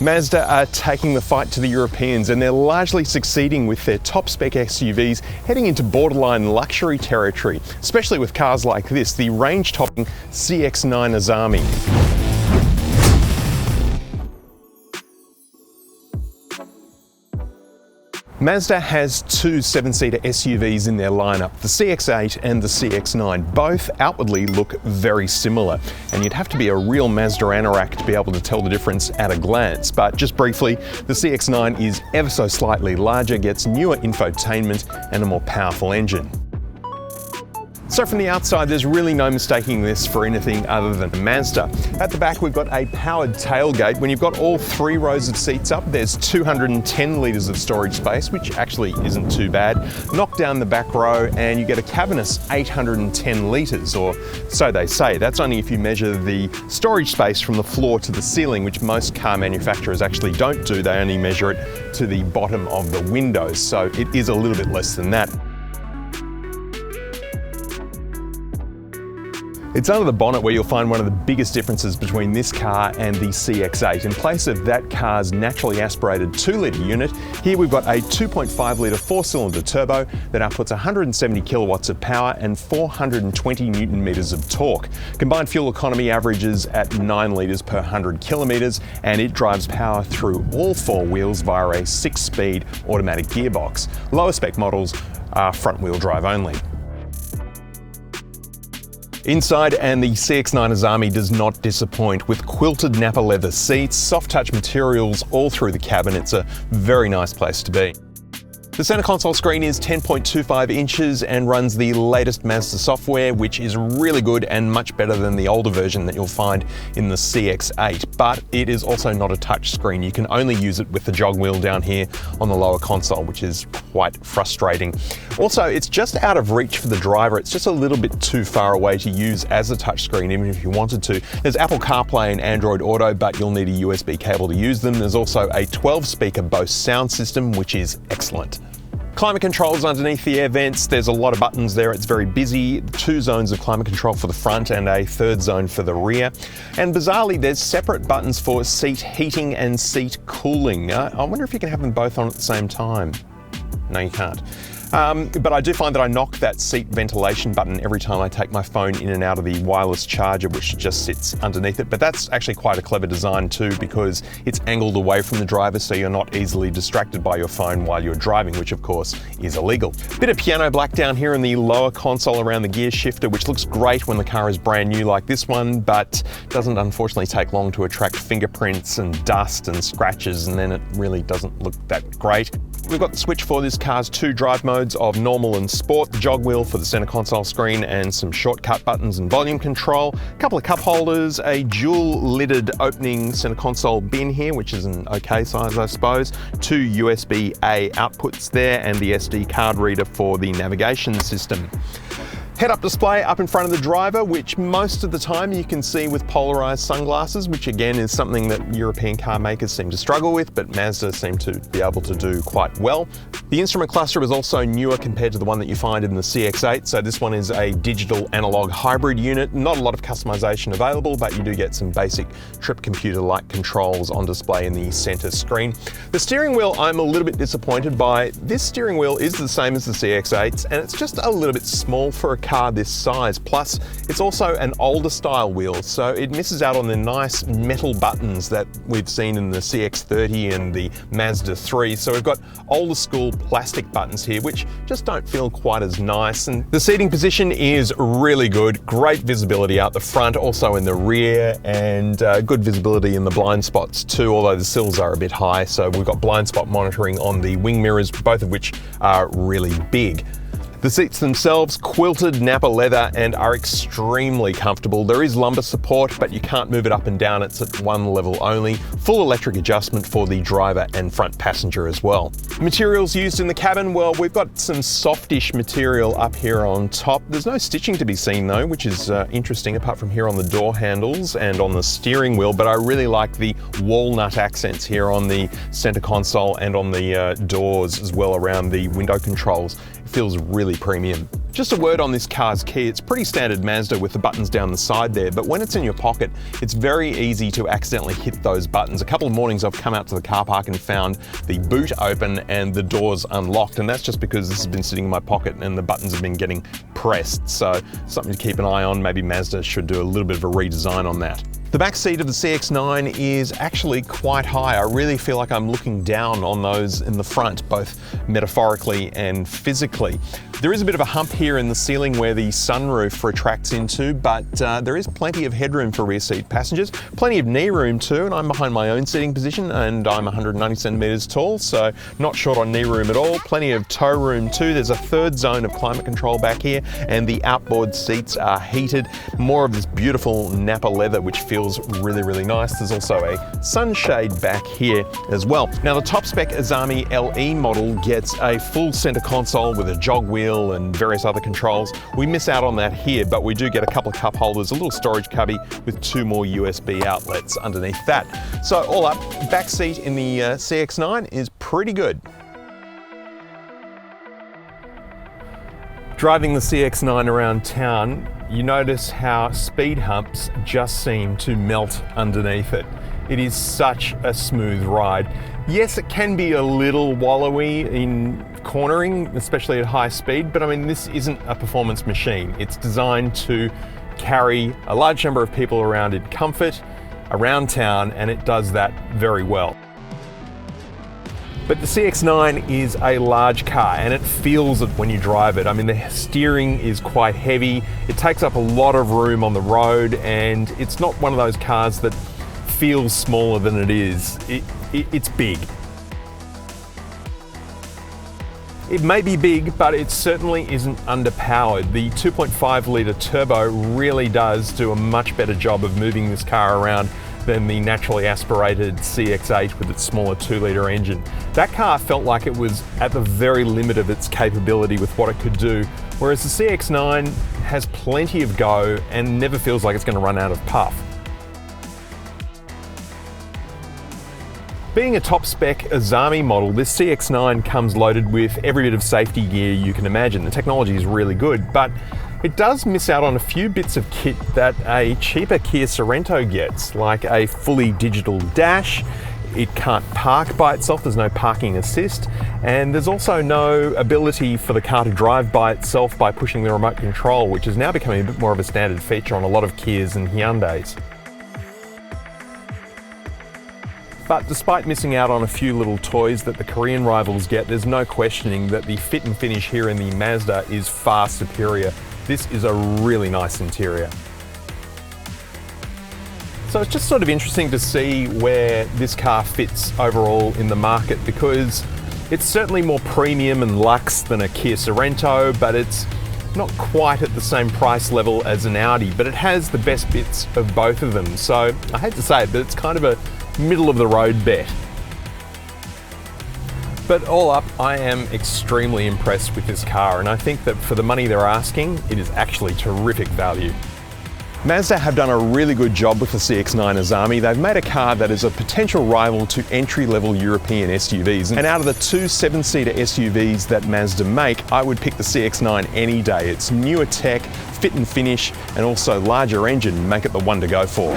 Mazda are taking the fight to the Europeans, and they're largely succeeding with their top spec SUVs heading into borderline luxury territory, especially with cars like this, the range-topping CX-9 Azami. Mazda has two 7-seater SUVs in their lineup, the CX-8 and the CX-9. Both outwardly look very similar, and you'd have to be a real Mazda anorak to be able to tell the difference at a glance. But just briefly, the CX-9 is ever so slightly larger, gets newer infotainment and a more powerful engine. So from the outside, there's really no mistaking this for anything other than a Mazda. At the back, we've got a powered tailgate. When you've got all 3 rows of seats up, there's 210 litres of storage space, which actually isn't too bad. Knock down the back row and you get a cavernous 810 litres, or so they say. That's only if you measure the storage space from the floor to the ceiling, which most car manufacturers actually don't do. They only measure it to the bottom of the windows, so it is a little bit less than that. It's under the bonnet where you'll find one of the biggest differences between this car and the CX-8. In place of that car's naturally aspirated 2-litre unit, here we've got a 2.5-litre 4-cylinder turbo that outputs 170 kilowatts of power and 420 newton meters of torque. Combined fuel economy averages at 9 litres per 100 kilometres, and it drives power through all 4 wheels via a 6-speed automatic gearbox. Lower spec models are front-wheel drive only. Inside, and the CX-9 Azami does not disappoint. With quilted Nappa leather seats, soft touch materials all through the cabin, it's a very nice place to be. The center console screen is 10.25 inches and runs the latest Mazda software, which is really good and much better than the older version that you'll find in the CX-8. But it is also not a touch screen. You can only use it with the jog wheel down here on the lower console, which is quite frustrating. Also, it's just out of reach for the driver. It's just a little bit too far away to use as a touchscreen, even if you wanted to. There's Apple CarPlay and Android Auto, but you'll need a USB cable to use them. There's also a 12-speaker Bose sound system, which is excellent. Climate controls underneath the air vents. There's a lot of buttons there. It's very busy. 2 zones of climate control for the front and a 3rd zone for the rear. And bizarrely, there's separate buttons for seat heating and seat cooling. I wonder if you can have them both on at the same time. No, you can't. But I do find that I knock that seat ventilation button every time I take my phone in and out of the wireless charger, which just sits underneath it. But that's actually quite a clever design too, because it's angled away from the driver so you're not easily distracted by your phone while you're driving, which of course is illegal. Bit of piano black down here in the lower console around the gear shifter, which looks great when the car is brand new like this one, but doesn't unfortunately take long to attract fingerprints and dust and scratches, and then it really doesn't look that great. We've got the switch for this car's 2 drive modes of normal and sport, the jog wheel for the center console screen, and some shortcut buttons and volume control. A couple of cup holders, a dual-lidded opening center console bin here, which is an okay size, I suppose. 2 USB-A outputs there, and the SD card reader for the navigation system. Head-up display up in front of the driver, which most of the time you can see with polarized sunglasses, which again is something that European car makers seem to struggle with, but Mazda seem to be able to do quite well. The instrument cluster is also newer compared to the one that you find in the CX-8, so this one is a digital analog hybrid unit. Not a lot of customization available, but you do get some basic trip computer-like controls on display in the center screen. The steering wheel I'm a little bit disappointed by. This steering wheel is the same as the CX-8's, and it's just a little bit small for a car this size. Plus, it's also an older style wheel, so it misses out on the nice metal buttons that we've seen in the CX-30 and the Mazda 3. So we've got older school plastic buttons here, which just don't feel quite as nice. And the seating position is really good. Great visibility out the front, also in the rear, and good visibility in the blind spots too, although the sills are a bit high. So we've got blind spot monitoring on the wing mirrors, both of which are really big. The seats themselves, quilted Nappa leather, and are extremely comfortable. There is lumbar support, but you can't move it up and down. It's at 1 level only. Full electric adjustment for the driver and front passenger as well. Materials used in the cabin, well, we've got some softish material up here on top. There's no stitching to be seen though, which is interesting, apart from here on the door handles and on the steering wheel, but I really like the walnut accents here on the center console and on the doors as well around the window controls. It feels really really premium. Just a word on this car's key. It's pretty standard Mazda with the buttons down the side there, but when it's in your pocket, it's very easy to accidentally hit those buttons. A couple of mornings I've come out to the car park and found the boot open and the doors unlocked, and that's just because this has been sitting in my pocket and the buttons have been getting pressed. So something to keep an eye on. Maybe Mazda should do a little bit of a redesign on that. The back seat of the CX-9 is actually quite high. I really feel like I'm looking down on those in the front, both metaphorically and physically. There is a bit of a hump here in the ceiling where the sunroof retracts into, but there is plenty of headroom for rear seat passengers, plenty of knee room too, and I'm behind my own seating position and I'm 190 centimeters tall, so not short on knee room at all. Plenty of toe room too. There's a third zone of climate control back here, and the outboard seats are heated. More of this beautiful Napa leather, which feels really, really nice. There's also a sunshade back here as well. Now the top spec Azami LE model gets a full center console with a jog wheel and various other controls. We miss out on that here, but we do get a couple of cup holders, a little storage cubby with 2 more USB outlets underneath that. So all up, back seat in the CX-9 is pretty good. Driving the CX-9 around town, you notice how speed humps just seem to melt underneath it. It is such a smooth ride. Yes, it can be a little wallowy in cornering, especially at high speed, but I mean, this isn't a performance machine. It's designed to carry a large number of people around in comfort, around town, and it does that very well. But the CX-9 is a large car and it feels it when you drive it. I mean, the steering is quite heavy. It takes up a lot of room on the road, and it's not one of those cars that feels smaller than it is. It's big. It may be big, but it certainly isn't underpowered. The 2.5 litre turbo really does do a much better job of moving this car around than the naturally aspirated CX-8 with its smaller 2 litre engine. That car felt like it was at the very limit of its capability with what it could do, whereas the CX-9 has plenty of go and never feels like it's going to run out of puff. Being a top spec Azami model, this CX-9 comes loaded with every bit of safety gear you can imagine. The technology is really good, but it does miss out on a few bits of kit that a cheaper Kia Sorento gets, like a fully digital dash. It can't park by itself, there's no parking assist, and there's also no ability for the car to drive by itself by pushing the remote control, which is now becoming a bit more of a standard feature on a lot of Kias and Hyundais. But despite missing out on a few little toys that the Korean rivals get, there's no questioning that the fit and finish here in the Mazda is far superior. This is a really nice interior. So it's just sort of interesting to see where this car fits overall in the market, because it's certainly more premium and luxe than a Kia Sorento, but it's not quite at the same price level as an Audi, but it has the best bits of both of them. So I hate to say it, but it's kind of a middle of the road bet. But all up, I am extremely impressed with this car, and I think that for the money they're asking, it is actually terrific value. Mazda have done a really good job with the CX-9 Azami. They've made a car that is a potential rival to entry-level European SUVs. And out of the 2 7-seater SUVs that Mazda make, I would pick the CX-9 any day. Its newer tech, fit and finish, and also larger engine make it the one to go for.